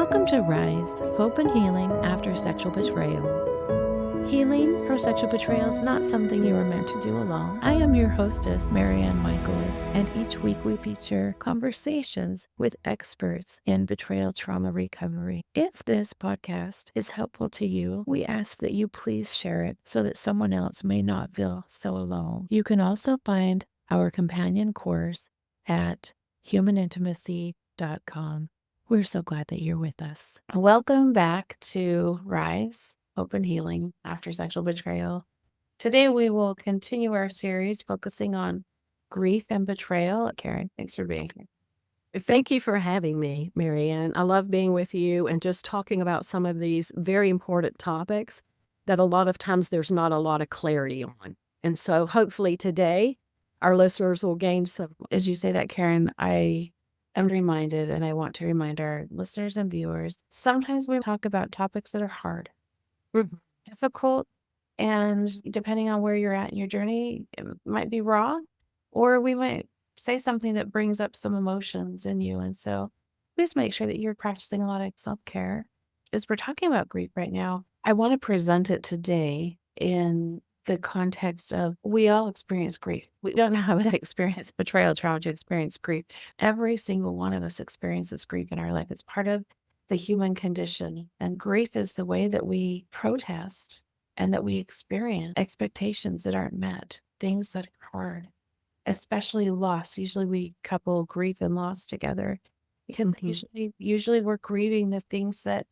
Welcome to Rise, Hope and Healing After Sexual Betrayal. Healing from sexual betrayal is not something you are meant to do alone. I am your hostess, MaryAnn Michaelis, and each week we feature conversations with experts in betrayal trauma recovery. If this podcast is helpful to you, we ask that you please share it so that someone else may not feel so alone. You can also find our companion course at humanintimacy.com. We're so glad that you're with us. Welcome back to Rise, Hope and Healing After Sexual Betrayal. Today we will continue our series focusing on grief and betrayal. Karen, thanks for being here. Thank you for having me, MaryAnn. I love being with you and just talking about some of these very important topics that a lot of times there's not a lot of clarity on. And so hopefully today our listeners will gain some. As you say that, Karen, I'm reminded, and I want to remind our listeners and viewers, sometimes we talk about topics that are hard, difficult, and depending on where you're at in your journey, it might be raw, or we might say something that brings up some emotions in you. And so please make sure that you're practicing a lot of self-care. As we're talking about grief right now, I want to present it today in the context of we all experience grief. We don't know how to experience betrayal trauma to experience grief. Every single one of us experiences grief in our life. It's part of the human condition. And grief is the way that we protest and that we experience expectations that aren't met, things that are hard, especially loss. Usually we couple grief and loss together. Because usually we're grieving the things that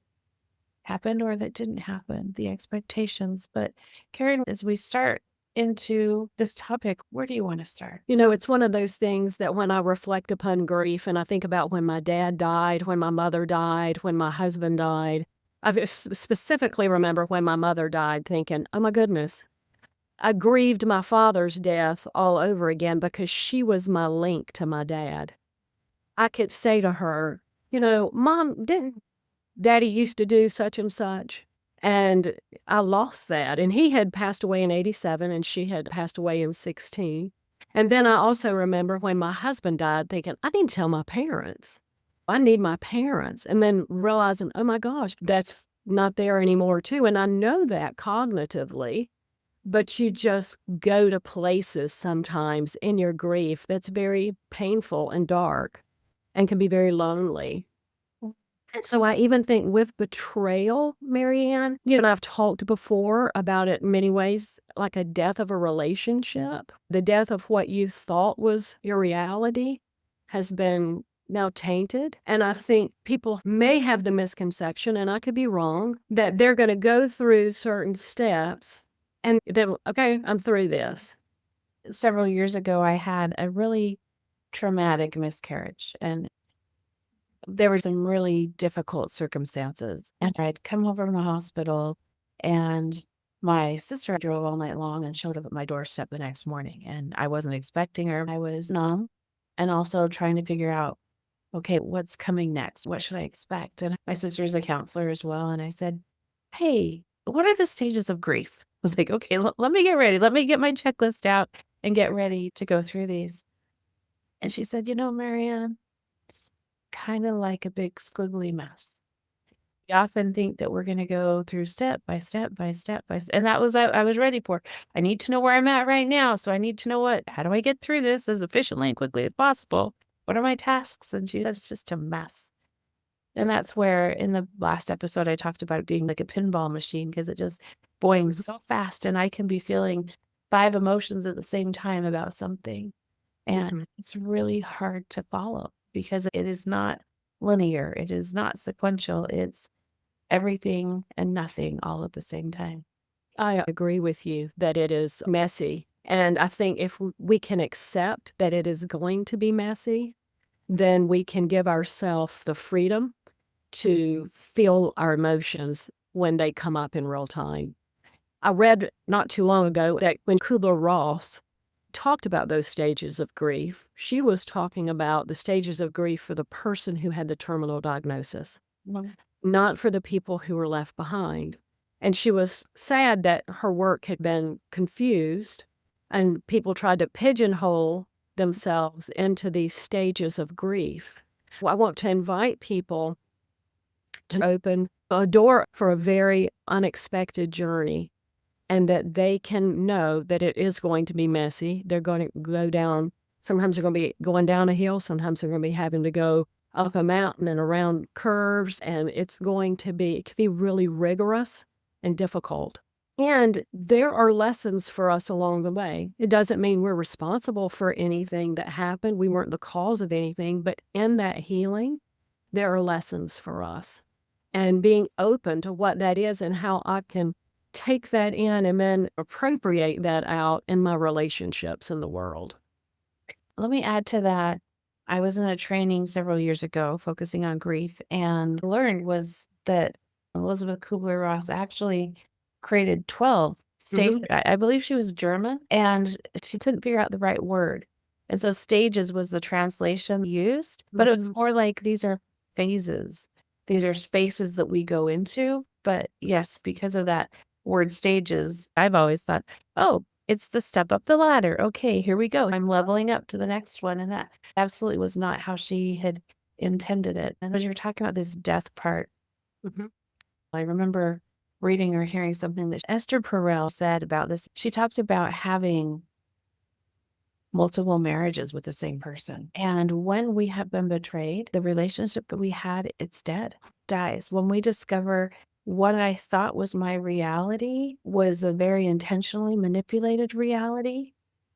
happened or that didn't happen, the expectations. But Karen, as we start into this topic, where do you want to start? You know, it's one of those things that when I reflect upon grief and I think about when my dad died, when my mother died, when my husband died, I specifically remember when my mother died thinking, oh my goodness, I grieved my father's death all over again because she was my link to my dad. I could say to her, you know, Mom, didn't Daddy used to do such and such? And I lost that. And he had passed away in 87 and she had passed away in 16. And then I also remember when my husband died thinking, I need to tell my parents. I need my parents. And then realizing, oh my gosh, that's not there anymore too. And I know that cognitively, but you just go to places sometimes in your grief that's very painful and dark and can be very lonely. And so I even think with betrayal, MaryAnn, you know, I've talked before about it in many ways, like a death of a relationship. The death of what you thought was your reality has been now tainted. And I think people may have the misconception, and I could be wrong, that they're going to go through certain steps and then, okay, I'm through this. Several years ago, I had a really traumatic miscarriage, and there were some really difficult circumstances. And I'd come home from the hospital, and my sister drove all night long and showed up at my doorstep the next morning. And I wasn't expecting her. I was numb and also trying to figure out, okay, what's coming next? What should I expect? And my sister's a counselor as well. And I said, hey, what are the stages of grief? I was like, okay, let me get ready. Let me get my checklist out and get ready to go through these. And she said, you know, MaryAnn, it's kind of like a big squiggly mess. We often think that we're going to go through step by step by step by step. And that was, I was ready for. I need to know where I'm at right now. So I need to know how do I get through this as efficiently and quickly as possible? What are my tasks? And she said, it's just a mess. And that's where in the last episode, I talked about it being like a pinball machine because it just boings so fast. And I can be feeling 5 emotions at the same time about something. And it's really hard to follow because it is not linear. It is not sequential. It's everything and nothing all at the same time. I agree with you that it is messy. And I think if we can accept that it is going to be messy, then we can give ourselves the freedom to feel our emotions when they come up in real time. I read not too long ago that when Kubler-Ross talked about those stages of grief, she was talking about the stages of grief for the person who had the terminal diagnosis, not for the people who were left behind. And she was sad that her work had been confused and people tried to pigeonhole themselves into these stages of grief. Well, I want to invite people to open a door for a very unexpected journey, and that they can know that it is going to be messy. They're going to go down, sometimes they're going to be going down a hill, sometimes they're going to be having to go up a mountain and around curves, and it can be really rigorous and difficult. And there are lessons for us along the way. It doesn't mean we're responsible for anything that happened. We weren't the cause of anything, but in that healing, there are lessons for us. And being open to what that is and how I can take that in and then appropriate that out in my relationships in the world. Let me add to that. I was in a training several years ago focusing on grief, and learned was that Elizabeth Kubler-Ross actually created 12 stages. I believe she was German, and she couldn't figure out the right word. And so stages was the translation used, but it was more like these are phases. These are spaces that we go into. But yes, because of that word stages, I've always thought, oh, it's the step up the ladder. Okay, here we go. I'm leveling up to the next one. And that absolutely was not how she had intended it. And as you're talking about this death part, I remember reading or hearing something that Esther Perel said about this. She talked about having multiple marriages with the same person. And when we have been betrayed, the relationship that we had, it's dead, dies. When we discover what I thought was my reality was a very intentionally manipulated reality,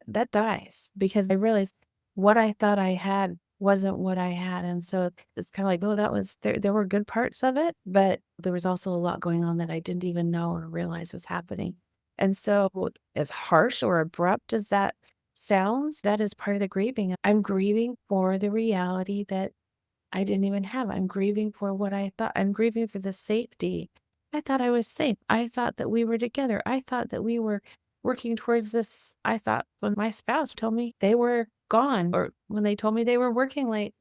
that dies, because I realized what I thought I had wasn't what I had. And so it's kind of like, oh, that was there were good parts of it, but there was also a lot going on that I didn't even know or realize was happening. And so as harsh or abrupt as that sounds, that is part of the grieving. I'm grieving for the reality that I didn't even have. I'm grieving for what I thought. I'm grieving for the safety. I thought I was safe. I thought that we were together. I thought that we were working towards this. I thought when my spouse told me they were gone, or when they told me they were working late,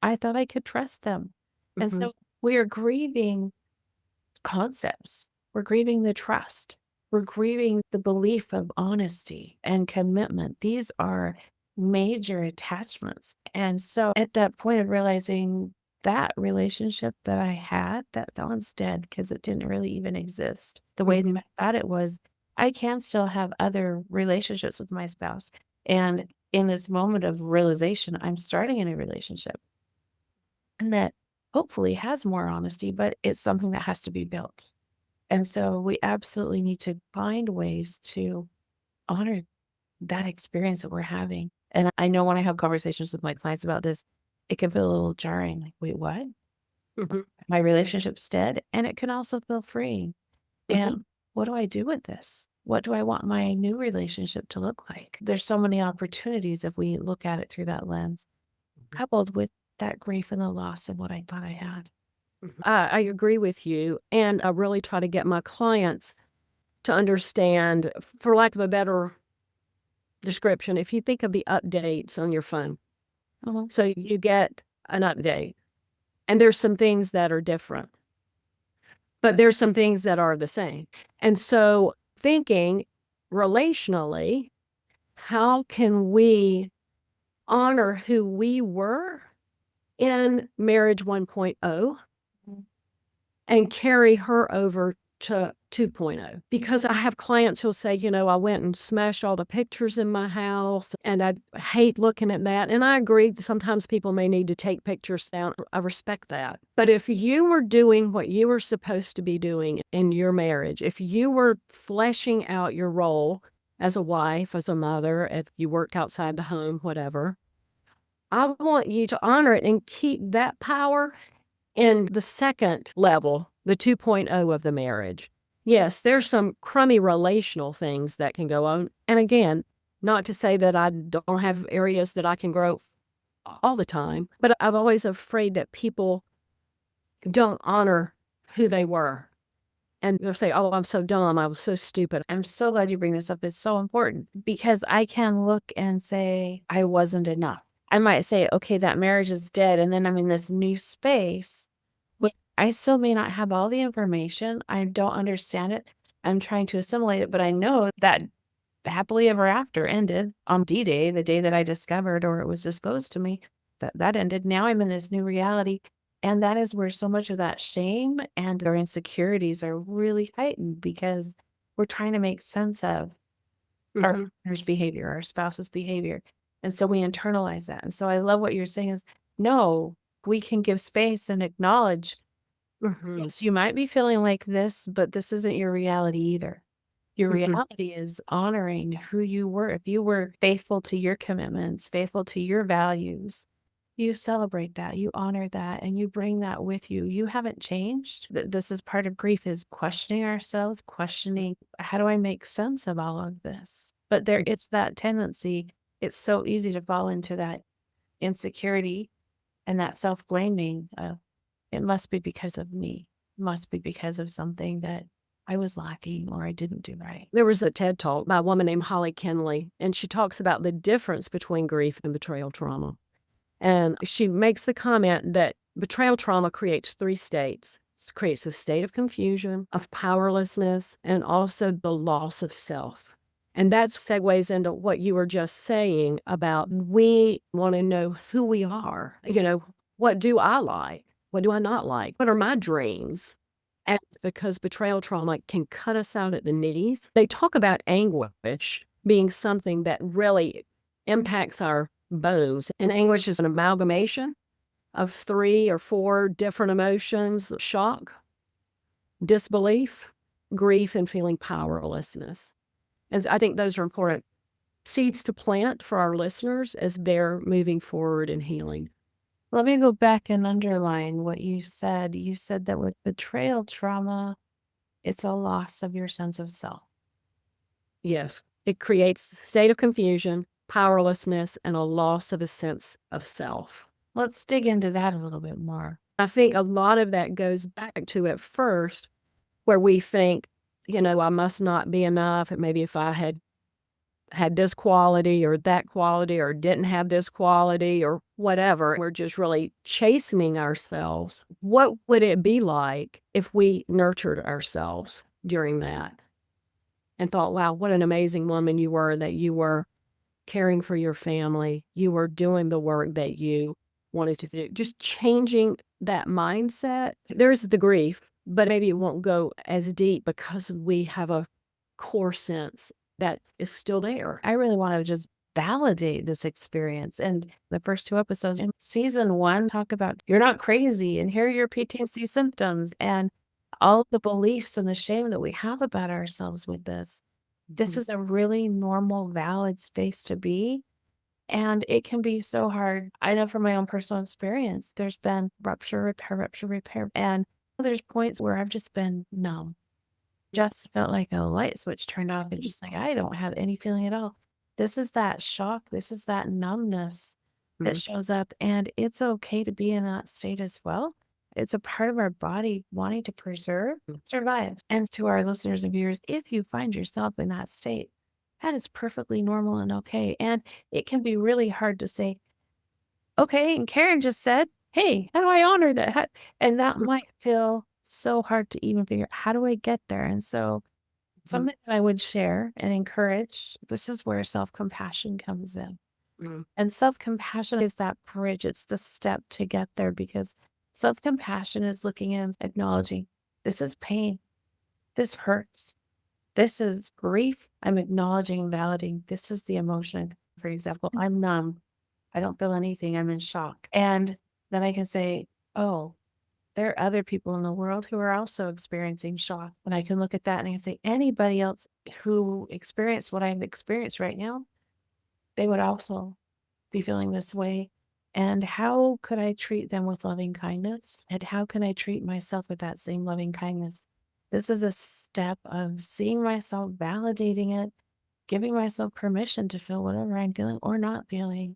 I thought I could trust them. And so we are grieving concepts. We're grieving the trust. We're grieving the belief of honesty and commitment. These are major attachments. And so at that point of realizing that relationship that I had, that one's dead because it didn't really even exist the way that I thought it was. I can still have other relationships with my spouse. And in this moment of realization, I'm starting a new relationship. And that hopefully has more honesty, but it's something that has to be built. And so we absolutely need to find ways to honor that experience that we're having. And I know when I have conversations with my clients about this, it can feel a little jarring. Like, wait, what? My relationship's dead. And it can also feel freeing. And what do I do with this? What do I want my new relationship to look like? There's so many opportunities if we look at it through that lens, coupled with that grief and the loss of what I thought I had. I agree with you. And I really try to get my clients to understand, for lack of a better description, if you think of the updates on your phone. So you get an update, and there's some things that are different, but there's some things that are the same. And so thinking relationally, how can we honor who we were in marriage 1.0 and carry her over to 2.0? Because I have clients who'll say, I went and smashed all the pictures in my house and I hate looking at that. And I agree that sometimes people may need to take pictures down. I respect that. But if you were doing what you were supposed to be doing in your marriage, if you were fleshing out your role as a wife, as a mother, if you worked outside the home, whatever, I want you to honor it and keep that power in the second level, the 2.0 of the marriage. Yes, there's some crummy relational things that can go on. And again, not to say that I don't have areas that I can grow all the time, but I'm always afraid that people don't honor who they were. And they'll say, oh, I'm so dumb. I was so stupid. I'm so glad you bring this up. It's so important because I can look and say, I wasn't enough. I might say, okay, that marriage is dead. And then I'm in this new space. But I still may not have all the information. I don't understand it. I'm trying to assimilate it. But I know that happily ever after ended on D-Day, the day that I discovered or it was disclosed to me that ended. Now I'm in this new reality. And that is where so much of that shame and our insecurities are really heightened because we're trying to make sense of our Mhm. partner's behavior, our spouse's behavior. And so we internalize that. And so I love what you're saying is, no, we can give space and acknowledge, Mhm. yes, you might be feeling like this, but this isn't your reality either. Your Mhm. reality is honoring who you were. If you were faithful to your commitments, faithful to your values, you celebrate that, you honor that, and you bring that with you. You haven't changed. This is part of grief, is questioning ourselves, questioning, how do I make sense of all of this? But there, it's that tendency. It's so easy to fall into that insecurity and that self-blaming of, it must be because of me. It must be because of something that I was lacking or I didn't do right. There was a TED Talk by a woman named Holly Kinley, and she talks about the difference between grief and betrayal trauma. And she makes the comment that betrayal trauma creates 3 states. It creates a state of confusion, of powerlessness, and also the loss of self. And that segues into what you were just saying about we want to know who we are. What do I like? What do I not like? What are my dreams? And because betrayal trauma can cut us out at the knees, they talk about anguish being something that really impacts our bones. And anguish is an amalgamation of 3 or 4 different emotions: shock, disbelief, grief, and feeling powerlessness. And I think those are important seeds to plant for our listeners as they're moving forward in healing. Let me go back and underline what you said. You said that with betrayal trauma, it's a loss of your sense of self. Yes, it creates a state of confusion, powerlessness, and a loss of a sense of self. Let's dig into that a little bit more. I think a lot of that goes back to at first where we think, I must not be enough. And maybe if I had this quality or that quality or didn't have this quality or whatever, we're just really chastening ourselves. What would it be like if we nurtured ourselves during that and thought, wow, what an amazing woman you were, that you were caring for your family, you were doing the work that you wanted to do, just changing that mindset. There's the grief, but maybe it won't go as deep because we have a core sense that is still there. I really want to just validate this experience. And the first 2 episodes in season 1 talk about you're not crazy and here are your PTSD symptoms and all of the beliefs and the shame that we have about ourselves with this. This Mhm. is a really normal, valid space to be. And it can be so hard. I know from my own personal experience, there's been rupture, repair, rupture, repair. And there's points where I've just been numb, just felt like a light switch turned off and just like, I don't have any feeling at all. This is that shock. This is that numbness that Mhm. shows up. And it's okay to be in that state as well. It's a part of our body wanting to preserve, survive. And to our listeners and viewers, if you find yourself in that state, that is perfectly normal and okay. And it can be really hard to say, okay, and Karen just said, hey, how do I honor that? And that might feel so hard to even figure out, how do I get there? And so Mhm. something that I would share and encourage, this is where self-compassion comes in. Mhm. And self-compassion is that bridge. It's the step to get there because self-compassion is looking and acknowledging, this is pain. This hurts. This is grief. I'm acknowledging and validating. This is the emotion. For example, I'm numb. I don't feel anything. I'm in shock. And then I can say, oh, there are other people in the world who are also experiencing shock. And I can look at that and I can say, anybody else who experienced what I've experienced right now, they would also be feeling this way. And how could I treat them with loving kindness? And how can I treat myself with that same loving kindness? This is a step of seeing myself, validating it, giving myself permission to feel whatever I'm feeling or not feeling,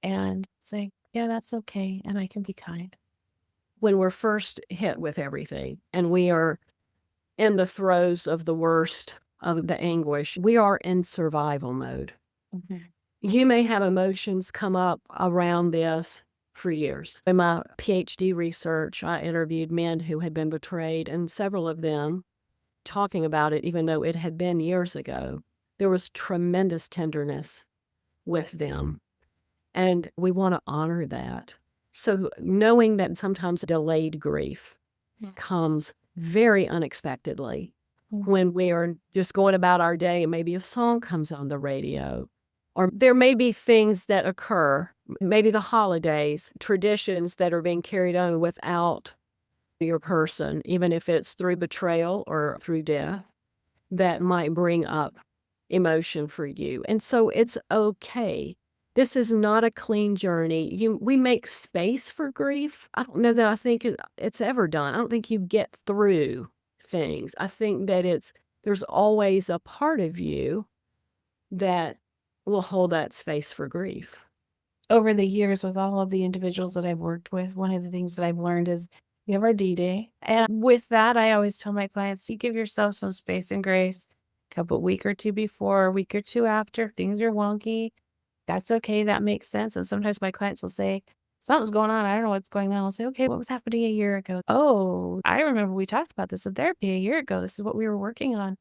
and saying, yeah, that's okay. And I can be kind. When we're first hit with everything and we are in the throes of the worst of the anguish, we are in survival mode. Mhm. You may have emotions come up around this for years. In my PhD research, I interviewed men who had been betrayed, and several of them talking about it, even though it had been years ago, there was tremendous tenderness with them. And we want to honor that. So knowing that sometimes delayed grief Mm. comes very unexpectedly Mm. when we are just going about our day and maybe a song comes on the radio, or there may be things that occur, maybe the holidays, traditions that are being carried on without your person, even if it's through betrayal or through death, that might bring up emotion for you. And so it's okay. This is not a clean journey. We make space for grief. I don't know that I think it's ever done. I don't think you get through things. I think that there's always a part of you that will hold that space for grief. Over the years, with all of the individuals that I've worked with, one of the things that I've learned is you have our D-Day. And with that, I always tell my clients, you give yourself some space and grace. A week or two before, a week or two after, if things are wonky. That's okay. That makes sense. And sometimes my clients will say, something's going on. I don't know what's going on. I'll say, okay, what was happening a year ago? Oh, I remember we talked about this in therapy a year ago. This is what we were working on.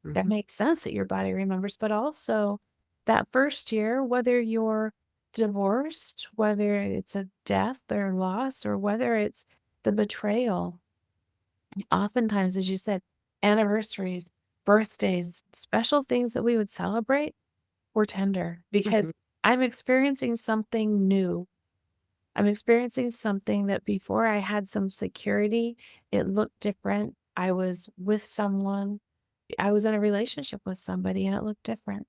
That Mhm. makes sense that your body remembers. But also that first year, whether you're divorced, whether it's a death or loss, or whether it's the betrayal, oftentimes, as you said, anniversaries, birthdays, special things that we would celebrate were tender because Mhm. I'm experiencing something new. I'm experiencing something that before I had some security, it looked different. I was with someone, I was in a relationship with somebody, and it looked different.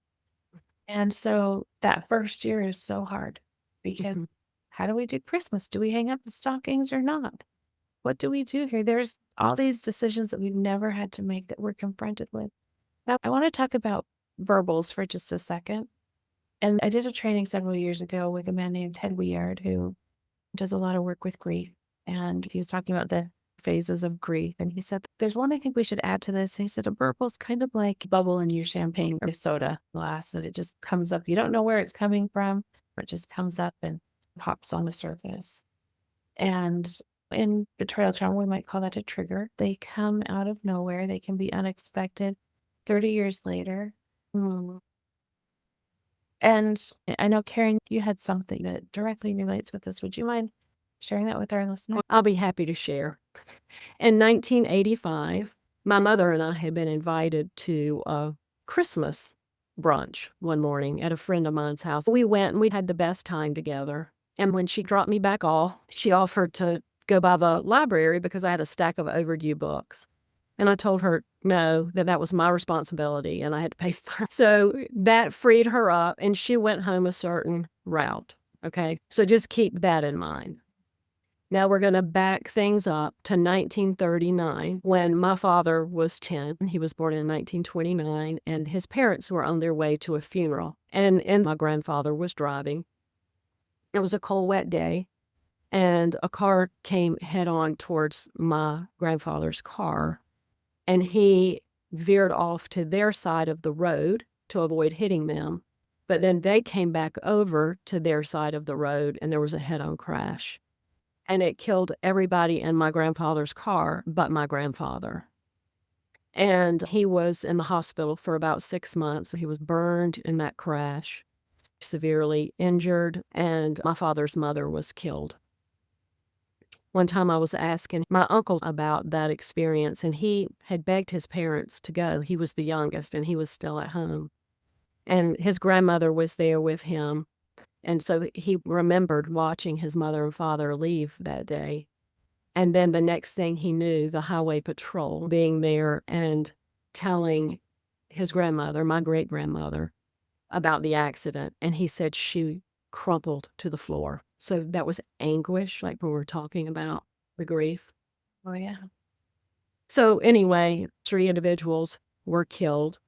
And so that first year is so hard because Mhm. how do we do Christmas? Do we hang up the stockings or not? What do we do here? There's all these decisions that we've never had to make that we're confronted with. Now, I want to talk about Burbles for just a second. And I did a training several years ago with a man named Ted Weird who does a lot of work with grief. And he was talking about the phases of grief. And he said, there's one I think we should add to this. He said, a Burple's kind of like a bubble in your champagne or soda glass that it just comes up. You don't know where it's coming from, but it just comes up and pops on the surface. And in betrayal trauma, we might call that a trigger. They come out of nowhere. They can be unexpected 30 years later. Mm. And I know, Karen, you had something that directly relates with this. Would you mind sharing that with our listeners? I'll be happy to share. In 1985, my mother and I had been invited to a Christmas brunch one morning at a friend of mine's house. We went and we had the best time together. And when she dropped me back off, she offered to go by the library because I had a stack of overdue books. And I told her no, that was my responsibility and I had to pay fine. So that freed her up and she went home a certain route. Okay. So just keep that in mind. Now we're going to back things up to 1939 when my father was 10. He was born in 1929 and his parents were on their way to a funeral. And my grandfather was driving. It was a cold, wet day and a car came head on towards my grandfather's car and he veered off to their side of the road to avoid hitting them. But then they came back over to their side of the road and there was a head-on crash. And it killed everybody in my grandfather's car but my grandfather. And he was in the hospital for about 6 months. He was burned in that crash, severely injured, and my father's mother was killed. One time I was asking my uncle about that experience, and he had begged his parents to go. He was the youngest, and he was still at home. And his grandmother was there with him. And so he remembered watching his mother and father leave that day. And then the next thing he knew, the highway patrol being there and telling his grandmother, my great-grandmother, about the accident. And he said she crumpled to the floor. So that was anguish, like when we're talking about the grief. Oh, yeah. So anyway, 3 individuals were killed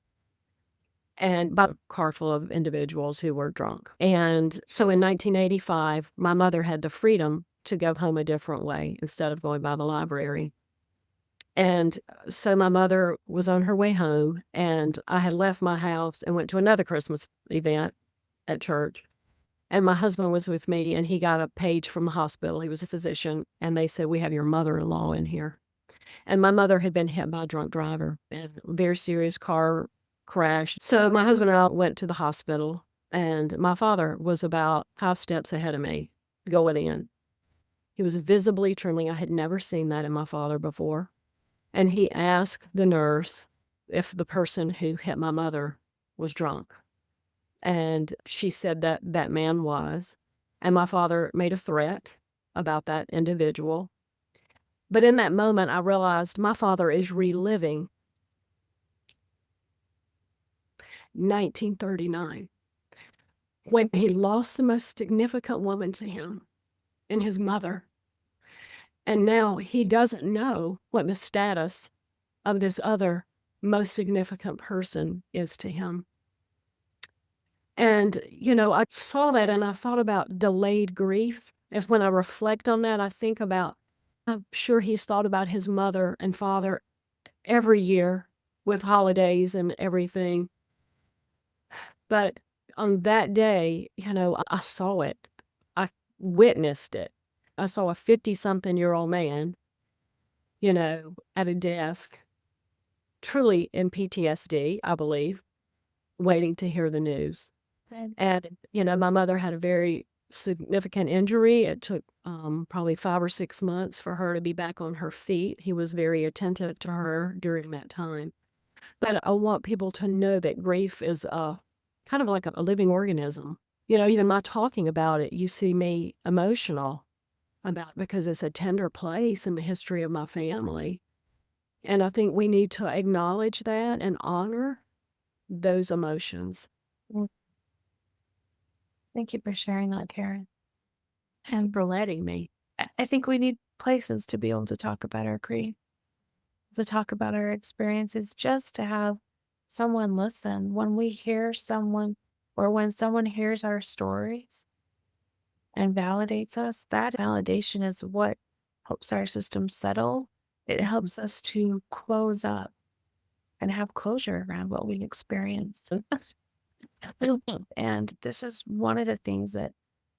and by a car full of individuals who were drunk. And so in 1985, my mother had the freedom to go home a different way instead of going by the library. And so my mother was on her way home, and I had left my house and went to another Christmas event at church. And my husband was with me, and he got a page from the hospital. He was a physician, and they said, "We have your mother-in-law in here." And my mother had been hit by a drunk driver in a very serious car crash. So my husband and I went to the hospital, and my father was about 5 steps ahead of me going in. He was visibly trembling. I had never seen that in my father before. And he asked the nurse if the person who hit my mother was drunk. And she said that that man was. And my father made a threat about that individual. But in that moment, I realized my father is reliving 1939, when he lost the most significant woman to him and his mother. And now he doesn't know what the status of this other most significant person is to him. And, I saw that and I thought about delayed grief. If when I reflect on that, I think about, I'm sure he's thought about his mother and father every year with holidays and everything. But on that day, I saw it. I witnessed it. I saw a 50-something-year-old man, at a desk, truly in PTSD, I believe, waiting to hear the news. And, my mother had a very significant injury. It took probably 5 or 6 months for her to be back on her feet. He was very attentive to her during that time. But I want people to know that grief is kind of like a living organism. Even my talking about it, you see me emotional about it because it's a tender place in the history of my family. And I think we need to acknowledge that and honor those emotions. Thank you for sharing that, Karen. And for letting me. I think we need places to be able to talk about our grief, to talk about our experiences, just to have someone listen. When we hear someone, or when someone hears our stories and validates us, that validation is what helps our system settle. It helps us to close up and have closure around what we experienced. And this is one of the things that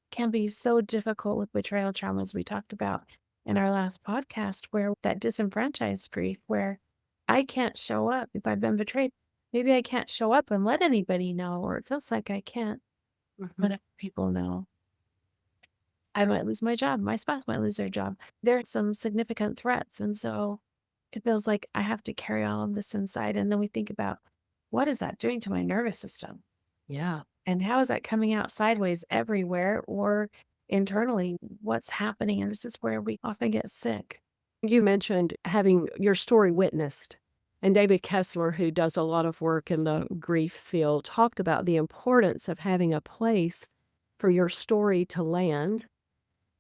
can be so difficult with betrayal trauma, as we talked about in our last podcast, where that disenfranchised grief, where I can't show up if I've been betrayed. Maybe I can't show up and let anybody know, or it feels like I can't let other people know. I might lose my job. My spouse might lose their job. There are some significant threats. And so it feels like I have to carry all of this inside. And then we think about, what is that doing to my nervous system? Yeah. And how is that coming out sideways everywhere or internally? What's happening? And this is where we often get sick. You mentioned having your story witnessed. And David Kessler, who does a lot of work in the grief field, talked about the importance of having a place for your story to land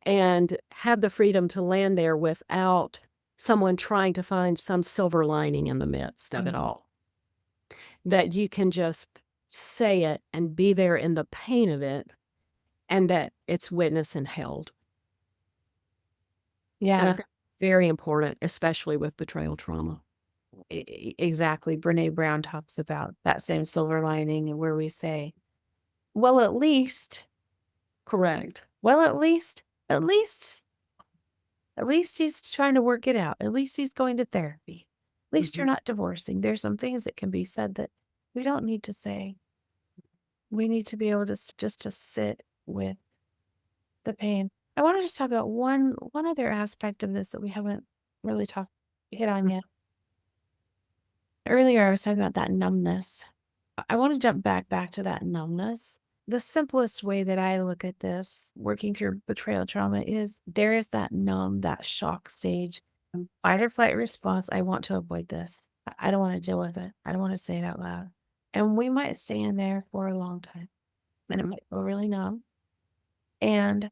and have the freedom to land there without someone trying to find some silver lining in the midst of it all. That you can just say it and be there in the pain of it, and that it's witnessed and held. And I Yeah, think very important, especially with betrayal trauma. exactly. Brene Brown talks about that same silver lining, and where we say, well, at least, Correct. well, at least he's trying to work it out. At least he's going to therapy. At least you're not divorcing. There's some things that can be said that we don't need to say. We need to be able to just to sit with the pain. I want to just talk about one other aspect of this that we haven't really hit on yet. Earlier, I was talking about that numbness. I want to jump back to that numbness. The simplest way that I look at this, working through betrayal trauma, is there is that numb, that shock stage, fight or flight response. I want to avoid this. I don't want to deal with it. I don't want to say it out loud. And we might stay in there for a long time, and it might feel really numb. And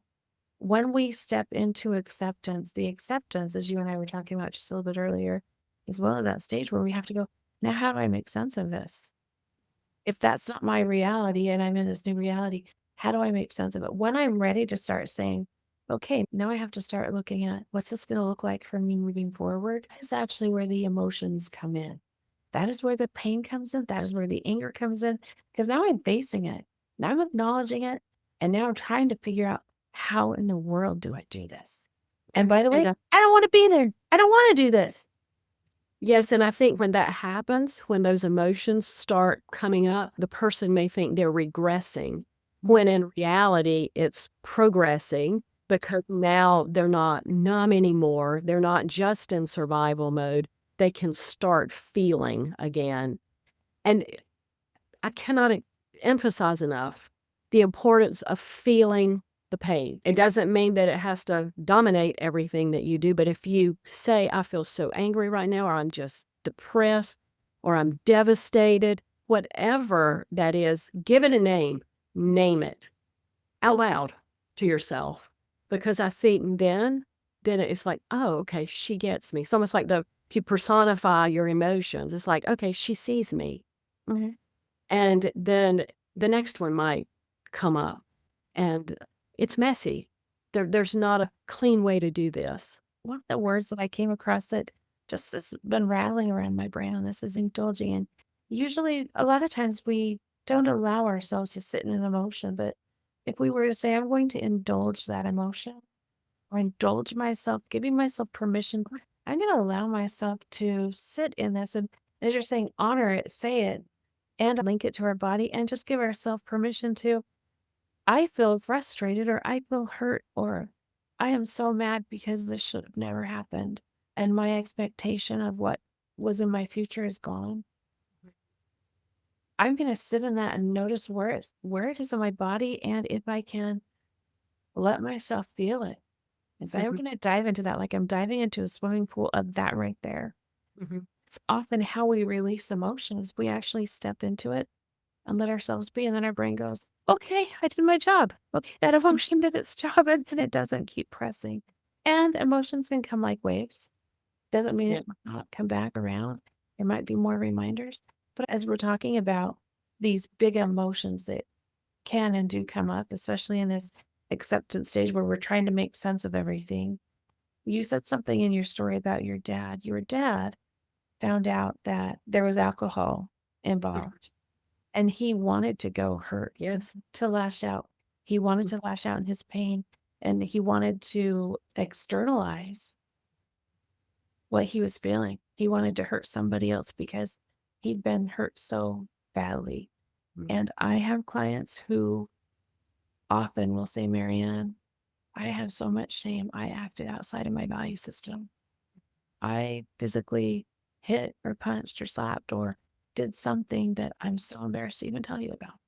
when we step into acceptance, the acceptance, as you and I were talking about just a little bit earlier, is well at that stage where we have to go, now how do I make sense of this? If that's not my reality and I'm in this new reality, how do I make sense of it? When I'm ready to start saying, okay, now I have to start looking at what's this going to look like for me moving forward, is actually where the emotions come in. That is where the pain comes in. That is where the anger comes in. Because now I'm facing it. Now I'm acknowledging it. And now I'm trying to figure out, how in the world do I do this? And by the way, I don't want to be there. I don't want to do this. Yes, and I think when that happens, when those emotions start coming up, the person may think they're regressing, when in reality, it's progressing, because now they're not numb anymore. They're not just in survival mode. They can start feeling again. And I cannot emphasize enough the importance of feeling the pain. It doesn't mean that it has to dominate everything that you do, but if you say, I feel so angry right now, or I'm just depressed, or I'm devastated, whatever that is, give it a name it out loud to yourself. Because I think then it's like, oh, okay, she gets me. It's almost like if you personify your emotions, it's like, okay, she sees me. Mhm. And then the next one might come up, and it's messy. There's not a clean way to do this. One of the words that I came across that just has been rattling around my brain on this is indulging. And usually, a lot of times, we don't allow ourselves to sit in an emotion. But if we were to say, I'm going to indulge that emotion or indulge myself, giving myself permission, I'm going to allow myself to sit in this. And as you're saying, honor it, say it, and link it to our body and just give ourselves permission to, I feel frustrated or I feel hurt or I am so mad because this should have never happened. And my expectation of what was in my future is gone. I'm going to sit in that and notice where it is in my body. And if I can let myself feel it. And so I'm going to dive into that like I'm diving into a swimming pool of that right there. Mhm. It's often how we release emotions. We actually step into it and let ourselves be. And then our brain goes, okay, I did my job. Okay, that emotion did its job. And then it doesn't keep pressing. And emotions can come like waves. Doesn't mean it might not come back around. There might be more reminders. But as we're talking about these big emotions that can and do come up, especially in this acceptance stage where we're trying to make sense of everything. You said something in your story about your dad. Your dad found out that there was alcohol involved and he wanted to go hurt. Yes. To lash out. He wanted to lash out in his pain and he wanted to externalize what he was feeling. He wanted to hurt somebody else because he'd been hurt so badly. And I have clients who often will say, MaryAnn, I have so much shame. I acted outside of my value system. I physically hit or punched or slapped or did something that I'm so embarrassed to even tell you about.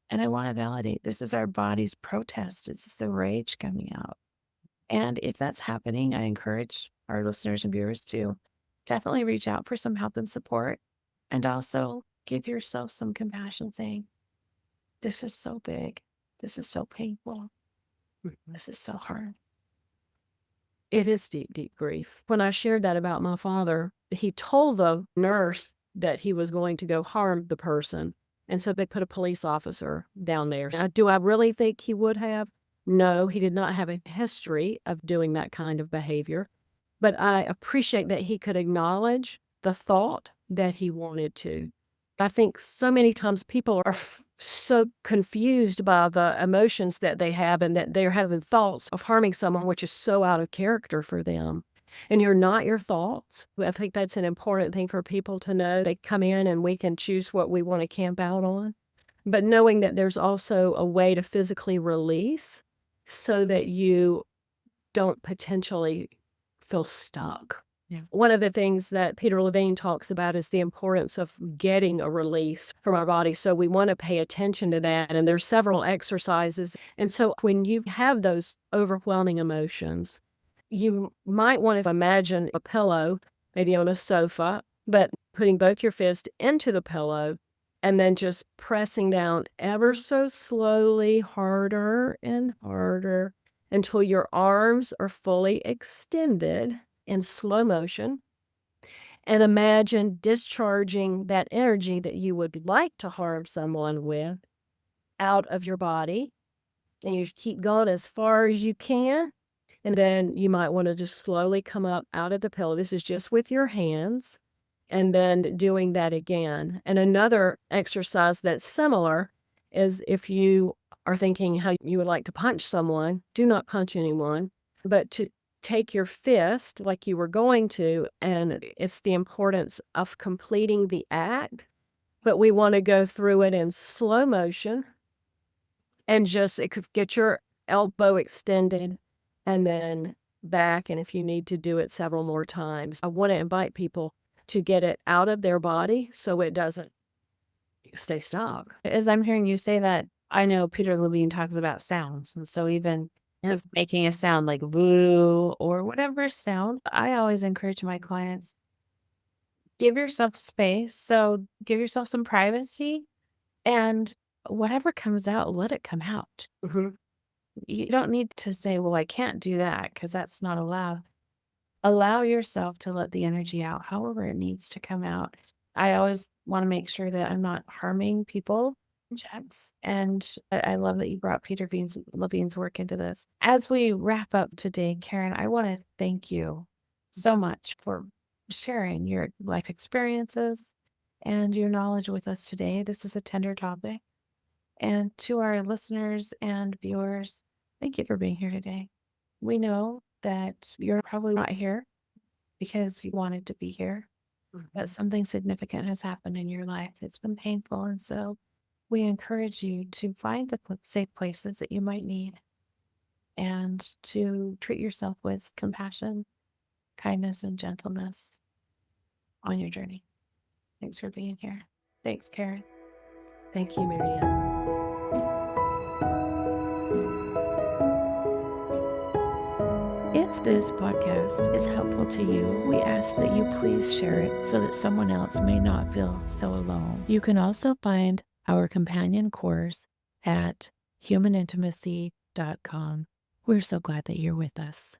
And I want to validate this is our body's protest. It's the rage coming out. And if that's happening, I encourage our listeners and viewers to definitely reach out for some help and support. And also give yourself some compassion, saying, this is so big. This is so painful. This is so hard. It is deep, deep grief. When I shared that about my father, he told the nurse that he was going to go harm the person. And so they put a police officer down there. Now, do I really think he would have? No, he did not have a history of doing that kind of behavior. But I appreciate that he could acknowledge the thought that he wanted to. I think so many times people are so confused by the emotions that they have and that they're having thoughts of harming someone, which is so out of character for them. And you're not your thoughts. I think that's an important thing for people to know. They come in and we can choose what we want to camp out on. But knowing that there's also a way to physically release so that you don't potentially feel stuck. Yeah. One of the things that Peter Levine talks about is the importance of getting a release from our body. So we want to pay attention to that. And there's several exercises. And so when you have those overwhelming emotions, you might want to imagine a pillow, maybe on a sofa, but putting both your fists into the pillow and then just pressing down ever so slowly, harder and harder until your arms are fully extended in slow motion. And imagine discharging that energy that you would like to harm someone with out of your body. And you keep going as far as you can. And then you might want to just slowly come up out of the pillow. This is just with your hands. And then doing that again. And another exercise that's similar is if you are thinking how you would like to punch someone, do not punch anyone, but to take your fist like you were going to, and it's the importance of completing the act, but we want to go through it in slow motion and just get your elbow extended, and then back, and if you need to do it several more times. I want to invite people to get it out of their body so it doesn't stay stuck. As I'm hearing you say that, I know Peter Levine talks about sounds, and so even Yep. if making a sound like "woo" or whatever sound, I always encourage my clients, give yourself space, so give yourself some privacy, and whatever comes out, let it come out. Mhm. You don't need to say, "Well, I can't do that because that's not allowed." Allow yourself to let the energy out however it needs to come out. I always wanna make sure that I'm not harming people in chats, and I love that you brought Levine's work into this. As we wrap up today, Karen, I wanna thank you so much for sharing your life experiences and your knowledge with us today. This is a tender topic. And to our listeners and viewers, thank you for being here today. We know that you're probably not here because you wanted to be here, but something significant has happened in your life. It's been painful. And so we encourage you to find the safe places that you might need and to treat yourself with compassion, kindness, and gentleness on your journey. Thanks for being here. Thanks, Karen. Thank you, MaryAnn. If this podcast is helpful to you, we ask that you please share it so that someone else may not feel so alone. You can also find our companion course at humanintimacy.com. We're so glad that you're with us.